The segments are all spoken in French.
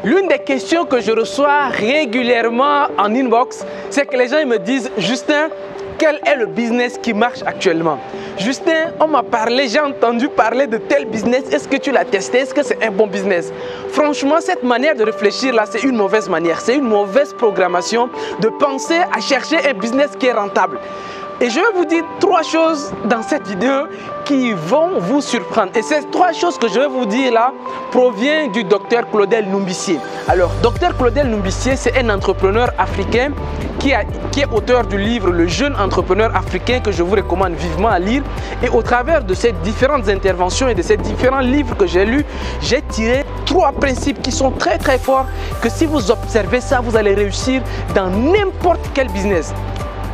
L'une des questions que je reçois régulièrement en inbox, c'est que les gens me disent « Justin, quel est le business qui marche actuellement? Justin, on m'a parlé, j'ai entendu parler de tel business, est-ce que tu l'as testé? Est-ce que c'est un bon business ?» Franchement, cette manière de réfléchir là, c'est une mauvaise manière, c'est une mauvaise programmation de penser à chercher un business qui est rentable. Et je vais vous dire 3 choses dans cette vidéo qui vont vous surprendre. Et ces 3 choses que je vais vous dire là proviennent du docteur Claudel Numbissier. Alors, docteur Claudel Numbissier, c'est un entrepreneur africain qui est auteur du livre Le jeune entrepreneur africain que je vous recommande vivement à lire. Et au travers de ces différentes interventions et de ces différents livres que j'ai lus, j'ai tiré 3 principes qui sont très très forts que si vous observez ça, vous allez réussir dans n'importe quel business.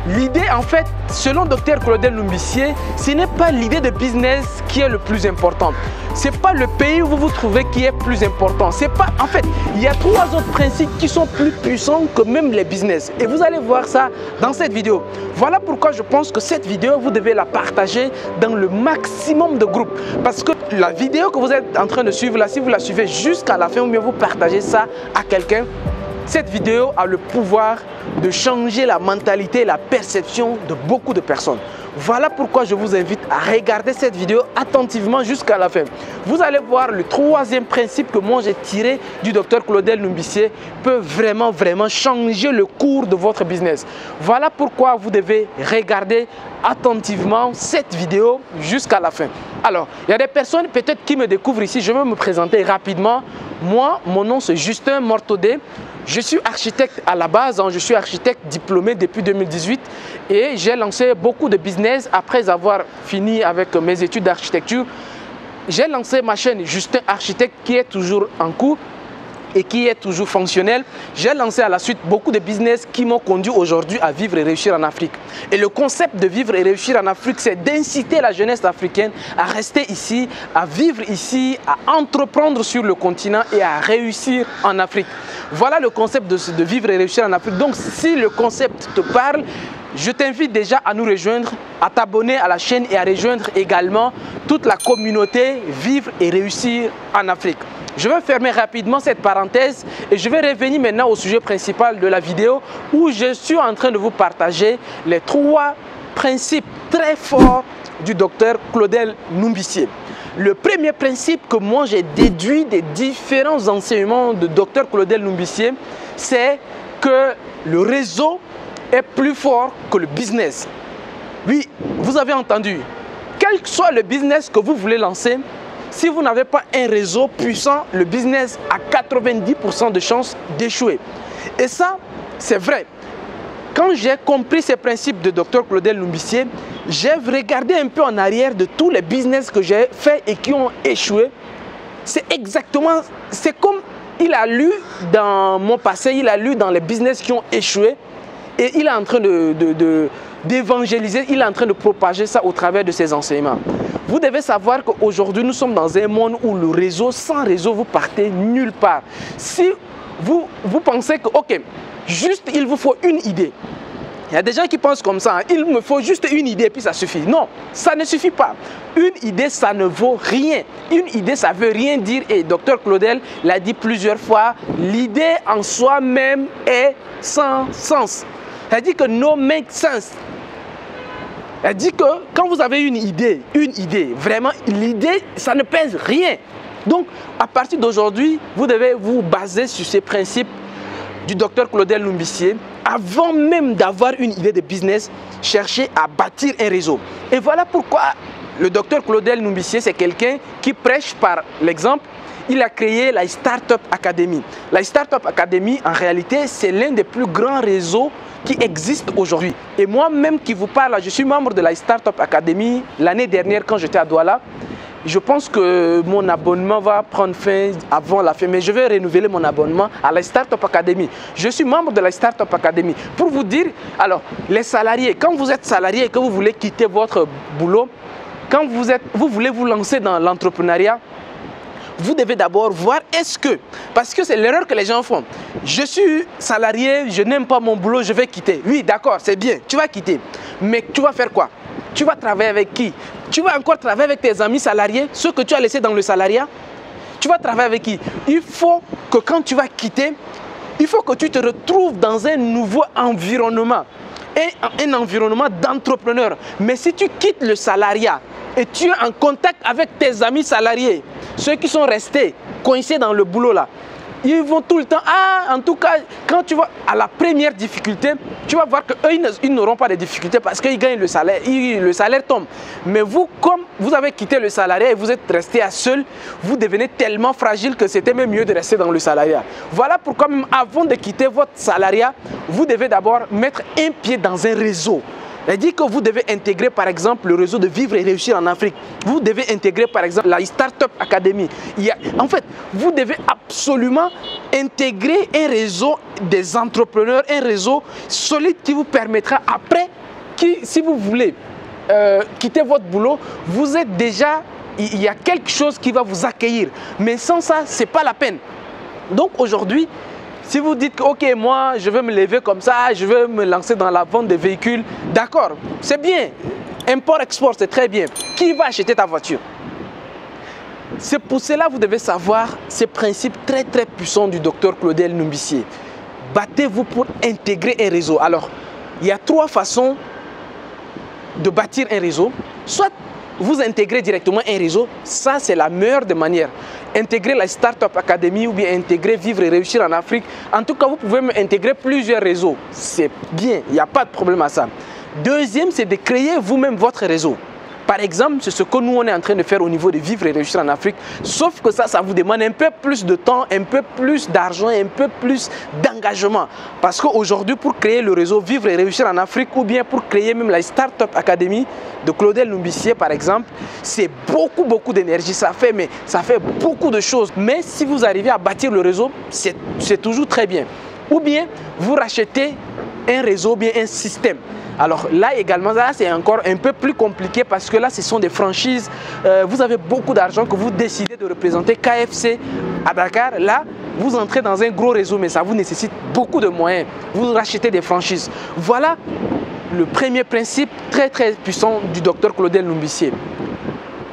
L'idée, en fait, selon Dr Claudel Numbissier, ce n'est pas l'idée de business qui est le plus important. Ce n'est pas le pays où vous vous trouvez qui est plus important. C'est pas, en fait, il y a 3 autres principes qui sont plus puissants que même les business. Et vous allez voir ça dans cette vidéo. Voilà pourquoi je pense que cette vidéo, vous devez la partager dans le maximum de groupes. Parce que la vidéo que vous êtes en train de suivre là, si vous la suivez jusqu'à la fin ou bien vous partagez ça à quelqu'un, cette vidéo a le pouvoir de changer la mentalité et la perception de beaucoup de personnes. Voilà pourquoi je vous invite à regarder cette vidéo attentivement jusqu'à la fin. Vous allez voir le 3e principe que moi j'ai tiré du docteur Claudel Numbissier peut vraiment changer le cours de votre business. Voilà pourquoi vous devez regarder attentivement cette vidéo jusqu'à la fin. Alors, il y a des personnes peut-être qui me découvrent ici. Je vais me présenter rapidement. Moi, mon nom c'est Justin Mortodé. Je suis architecte à la base, je suis architecte diplômé depuis 2018 et j'ai lancé beaucoup de business après avoir fini avec mes études d'architecture. J'ai lancé ma chaîne Justin Architecte qui est toujours en cours et qui est toujours fonctionnelle. J'ai lancé à la suite beaucoup de business qui m'ont conduit aujourd'hui à vivre et réussir en Afrique. Et le concept de vivre et réussir en Afrique, c'est d'inciter la jeunesse africaine à rester ici, à vivre ici, à entreprendre sur le continent et à réussir en Afrique. Voilà le concept de vivre et réussir en Afrique. Donc si le concept te parle, je t'invite déjà à nous rejoindre, à t'abonner à la chaîne et à rejoindre également toute la communauté Vivre et réussir en Afrique. Je vais fermer rapidement cette parenthèse et je vais revenir maintenant au sujet principal de la vidéo où je suis en train de vous partager les 3 principes très forts du docteur Claudel Numbissier. Le premier principe que moi j'ai déduit des différents enseignements de docteur Claudel Numbissier, c'est que le réseau est plus fort que le business. Oui, vous avez entendu, quel que soit le business que vous voulez lancer, si vous n'avez pas un réseau puissant, le business a 90% de chances d'échouer. Et ça, c'est vrai. Quand j'ai compris ces principes de Dr Claudel Numbissier, j'ai regardé un peu en arrière de tous les business que j'ai fait et qui ont échoué. C'est exactement, c'est comme il a lu dans mon passé, il a lu dans les business qui ont échoué et il est en train d'évangéliser, il est en train de propager ça au travers de ses enseignements. Vous devez savoir qu'aujourd'hui, nous sommes dans un monde où le réseau, sans réseau, vous partez nulle part. Si vous pensez que, ok, juste il vous faut une idée. Il y a des gens qui pensent comme ça, hein, il me faut juste une idée et puis ça suffit. Non, ça ne suffit pas. Une idée, ça ne vaut rien. Une idée, ça ne veut rien dire. Et Dr Claudel l'a dit plusieurs fois, l'idée en soi-même est sans sens. Elle dit que no make sense. Elle dit que quand vous avez une idée, vraiment, l'idée, ça ne pèse rien. Donc, à partir d'aujourd'hui, vous devez vous baser sur ces principes du docteur Claudel Numbissier. Avant même d'avoir une idée de business, cherchez à bâtir un réseau. Et voilà pourquoi le docteur Claudel Numbissier, c'est quelqu'un qui prêche par l'exemple. Il a créé la Startup Academy. La Startup Academy, en réalité, c'est l'un des plus grands réseaux qui existe aujourd'hui. Et moi-même qui vous parle, je suis membre de la Startup Academy l'année dernière quand j'étais à Douala. Je pense que mon abonnement va prendre fin avant la fin, mais je vais renouveler mon abonnement à la Startup Academy. Je suis membre de la Startup Academy. Pour vous dire, alors, les salariés, quand vous êtes salarié et que vous voulez quitter votre boulot, quand vous voulez vous lancer dans l'entrepreneuriat, vous devez d'abord voir est-ce que, parce que c'est l'erreur que les gens font. Je suis salarié, je n'aime pas mon boulot, je vais quitter. Oui, d'accord, c'est bien, tu vas quitter. Mais tu vas faire quoi? Tu vas travailler avec qui? Tu vas encore travailler avec tes amis salariés, ceux que tu as laissés dans le salariat? Tu vas travailler avec qui? Il faut que quand tu vas quitter, il faut que tu te retrouves dans un nouveau environnement. Un environnement d'entrepreneur. Mais si tu quittes le salariat et tu es en contact avec tes amis salariés, ceux qui sont restés coincés dans le boulot là, ils vont tout le temps, en tout cas, quand tu vas à la première difficulté, tu vas voir qu'eux, ils n'auront pas de difficultés parce qu'ils gagnent le salaire, le salaire tombe. Mais vous, comme vous avez quitté le salariat et vous êtes resté à seul, vous devenez tellement fragile que c'était même mieux de rester dans le salariat. Voilà pourquoi même avant de quitter votre salariat, vous devez d'abord mettre un pied dans un réseau. C'est-à-dire que vous devez intégrer par exemple le réseau de Vivre et Réussir en Afrique. Vous devez intégrer par exemple la Startup Academy. En fait, vous devez absolument intégrer un réseau des entrepreneurs, un réseau solide qui vous permettra après, si vous voulez quitter votre boulot, vous êtes déjà, il y a quelque chose qui va vous accueillir. Mais sans ça, ce n'est pas la peine. Donc aujourd'hui, si vous dites que, ok, moi, je vais me lever comme ça, je vais me lancer dans la vente de véhicules, d'accord, c'est bien. Import-export, c'est très bien. Qui va acheter ta voiture? C'est pour cela que vous devez savoir ces principes très, très puissants du docteur Claudel Numbissier. Battez-vous pour intégrer un réseau. Alors, il y a 3 façons de bâtir un réseau. Soit vous intégrez directement un réseau, ça c'est la meilleure des manières. Intégrer la Startup Academy ou bien intégrer Vivre et Réussir en Afrique. En tout cas, vous pouvez intégrer plusieurs réseaux. C'est bien, il n'y a pas de problème à ça. Deuxième, c'est de créer vous-même votre réseau. Par exemple, c'est ce que nous, on est en train de faire au niveau de Vivre et Réussir en Afrique. Sauf que ça vous demande un peu plus de temps, un peu plus d'argent, un peu plus d'engagement. Parce qu'aujourd'hui, pour créer le réseau Vivre et Réussir en Afrique, ou bien pour créer même la Startup Academy de Claudel Numbissier, par exemple, c'est beaucoup d'énergie. Ça fait beaucoup de choses. Mais si vous arrivez à bâtir le réseau, c'est toujours très bien. Ou bien, vous rachetez un réseau, bien un système. Alors là également, là c'est encore un peu plus compliqué parce que là ce sont des franchises. Vous avez beaucoup d'argent que vous décidez de représenter KFC à Dakar. Là, vous entrez dans un gros réseau, mais ça vous nécessite beaucoup de moyens. Vous rachetez des franchises. Voilà le premier principe très puissant du docteur Claudel Numbissier.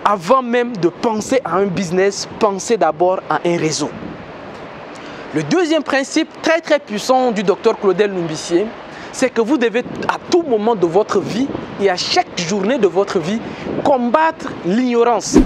Avant même de penser à un business, pensez d'abord à un réseau. Le deuxième principe très puissant du docteur Claudel Numbissier, c'est que vous devez à tout moment de votre vie et à chaque journée de votre vie combattre l'ignorance.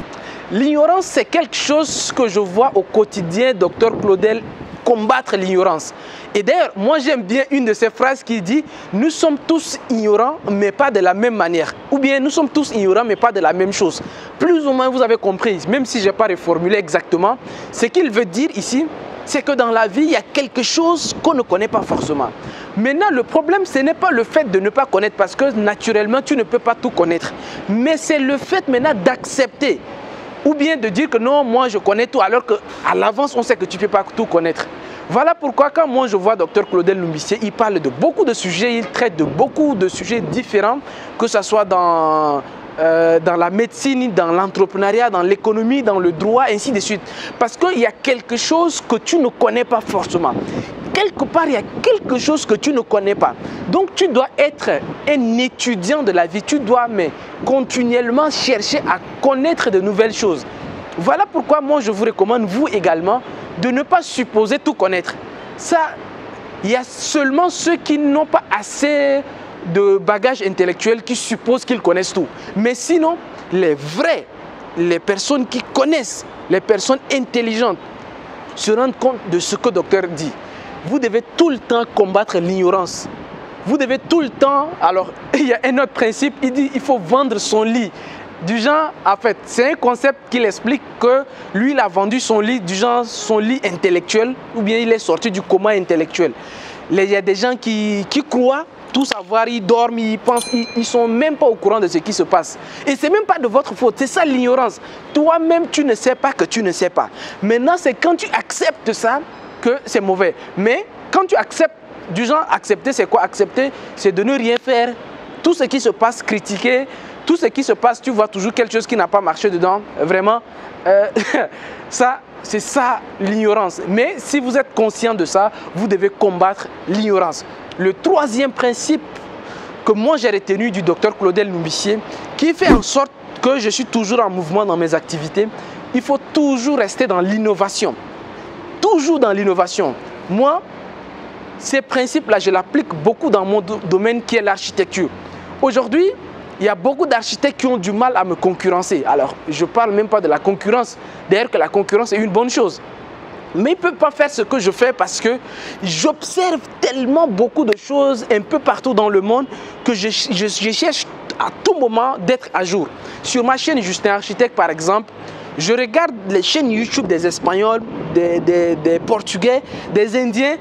L'ignorance, c'est quelque chose que je vois au quotidien, docteur Claudel, combattre l'ignorance. Et d'ailleurs, moi j'aime bien une de ces phrases qui dit « Nous sommes tous ignorants, mais pas de la même manière. » Ou bien « Nous sommes tous ignorants, mais pas de la même chose. » Plus ou moins, vous avez compris, même si je n'ai pas reformulé exactement. Ce qu'il veut dire ici, c'est que dans la vie, il y a quelque chose qu'on ne connaît pas forcément. Maintenant, le problème, ce n'est pas le fait de ne pas connaître, parce que naturellement, tu ne peux pas tout connaître. Mais c'est le fait maintenant d'accepter. Ou bien de dire que non, moi je connais tout, alors qu'à l'avance, on sait que tu ne peux pas tout connaître. Voilà pourquoi quand moi je vois Dr Claudel Numbissier, il parle de beaucoup de sujets, il traite de beaucoup de sujets différents, que ce soit dans la médecine, dans l'entrepreneuriat, dans l'économie, dans le droit, ainsi de suite. Parce qu'il y a quelque chose que tu ne connais pas forcément. Quelque part, il y a quelque chose que tu ne connais pas. Donc, tu dois être un étudiant de la vie. Tu dois continuellement chercher à connaître de nouvelles choses. Voilà pourquoi moi, je vous recommande, vous également, de ne pas supposer tout connaître. Ça, il y a seulement ceux qui n'ont pas assez de bagages intellectuels qui supposent qu'ils connaissent tout. Mais sinon, les personnes qui connaissent, les personnes intelligentes, se rendent compte de ce que le docteur dit. Vous devez tout le temps combattre l'ignorance. Vous devez tout le temps... Alors, il y a un autre principe, il dit qu'il faut vendre son lit. Du genre, en fait, c'est un concept qu'il explique que lui, il a vendu son lit, du genre son lit intellectuel, ou bien il est sorti du coma intellectuel. Il y a des gens qui croient tout savoir, ils dorment, ils pensent, ils ne sont même pas au courant de ce qui se passe. Et ce n'est même pas de votre faute, c'est ça l'ignorance. Toi-même, tu ne sais pas que tu ne sais pas. Maintenant, c'est quand tu acceptes ça que c'est mauvais. Mais quand tu acceptes, du genre accepter, c'est quoi? Accepter, c'est de ne rien faire. Tout ce qui se passe, critiquer. Tout ce qui se passe, tu vois toujours quelque chose qui n'a pas marché dedans. Vraiment, ça, c'est ça l'ignorance. Mais si vous êtes conscient de ça, vous devez combattre l'ignorance. Le troisième principe que moi j'ai retenu du docteur Claudel Numbissier, qui fait en sorte que je suis toujours en mouvement dans mes activités, il faut toujours rester dans l'innovation. Toujours dans l'innovation. Moi, ces principes-là, je l'applique beaucoup dans mon domaine qui est l'architecture. Aujourd'hui, il y a beaucoup d'architectes qui ont du mal à me concurrencer. Alors, je ne parle même pas de la concurrence. D'ailleurs que la concurrence est une bonne chose. Mais ils ne peuvent pas faire ce que je fais parce que j'observe tellement beaucoup de choses un peu partout dans le monde que je cherche à tout moment d'être à jour. Sur ma chaîne Justin Architecte, par exemple, je regarde les chaînes YouTube des Espagnols, des Portugais, des Indiens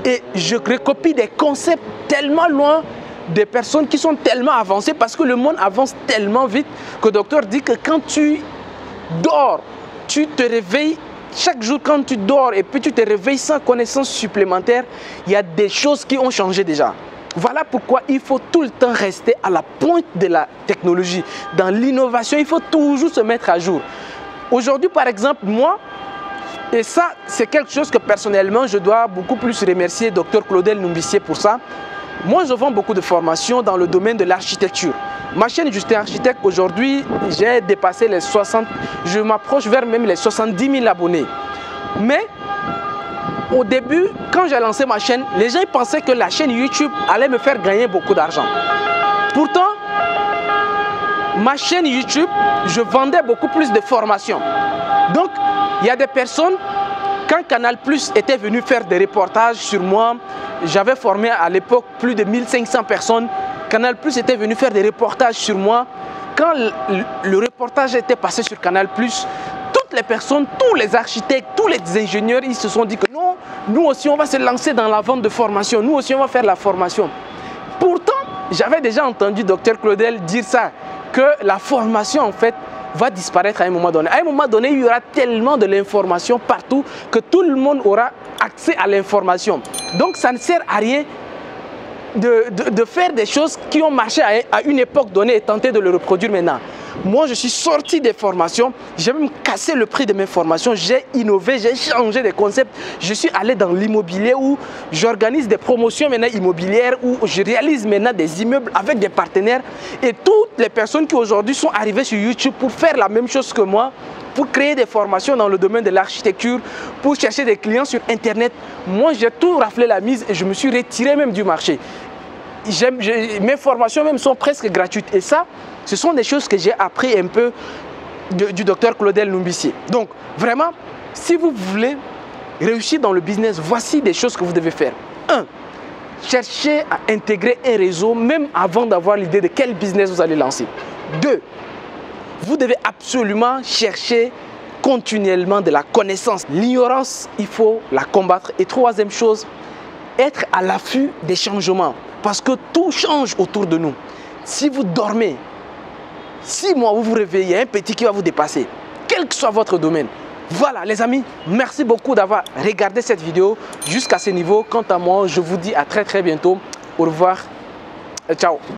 et je recopie des concepts tellement loin des personnes qui sont tellement avancées parce que le monde avance tellement vite que le docteur dit que quand tu dors, tu te réveilles chaque jour quand tu dors et puis tu te réveilles sans connaissance supplémentaire, il y a des choses qui ont changé déjà. Voilà pourquoi il faut tout le temps rester à la pointe de la technologie. Dans l'innovation, il faut toujours se mettre à jour. Aujourd'hui, par exemple, moi, et ça, c'est quelque chose que personnellement, je dois beaucoup plus remercier Dr Claudel Numbissier pour ça. Moi, je vends beaucoup de formations dans le domaine de l'architecture. Ma chaîne Justin Architecte, aujourd'hui, j'ai dépassé les 60, je m'approche vers même les 70 000 abonnés. Mais au début, quand j'ai lancé ma chaîne, les gens pensaient que la chaîne YouTube allait me faire gagner beaucoup d'argent. Pourtant, ma chaîne YouTube, je vendais beaucoup plus de formations. Donc, il y a des personnes, quand Canal+ était venu faire des reportages sur moi, j'avais formé à l'époque plus de 1500 personnes. Canal+ était venu faire des reportages sur moi. Quand le reportage était passé sur Canal+, toutes les personnes, tous les architectes, tous les ingénieurs, ils se sont dit que non, nous aussi on va se lancer dans la vente de formation, nous aussi on va faire la formation. Pourtant, j'avais déjà entendu Dr Claudel dire ça, que la formation en fait va disparaître à un moment donné. À un moment donné, il y aura tellement de l'information partout que tout le monde aura accès à l'information. Donc ça ne sert à rien de faire des choses qui ont marché à une époque donnée et tenter de le reproduire maintenant. Moi, je suis sorti des formations, j'ai même cassé le prix de mes formations, j'ai innové, j'ai changé des concepts. Je suis allé dans l'immobilier où j'organise des promotions maintenant immobilières, où je réalise maintenant des immeubles avec des partenaires. Et toutes les personnes qui aujourd'hui sont arrivées sur YouTube pour faire la même chose que moi, pour créer des formations dans le domaine de l'architecture, pour chercher des clients sur Internet, moi j'ai tout raflé la mise et je me suis retiré même du marché. Mes formations même sont presque gratuites et ça, ce sont des choses que j'ai appris un peu du docteur Claudel Numbissier. Donc vraiment, si vous voulez réussir dans le business, voici des choses que vous devez faire. 1. Cherchez à intégrer un réseau même avant d'avoir l'idée de quel business vous allez lancer. 2. Vous devez absolument chercher continuellement de la connaissance. L'ignorance, il faut la combattre. Et 3e chose, être à l'affût des changements. Parce que tout change autour de nous. Si vous dormez, 6 mois vous vous réveillez, il y a un petit qui va vous dépasser. Quel que soit votre domaine. Voilà les amis, merci beaucoup d'avoir regardé cette vidéo jusqu'à ce niveau. Quant à moi, je vous dis à très bientôt. Au revoir et ciao.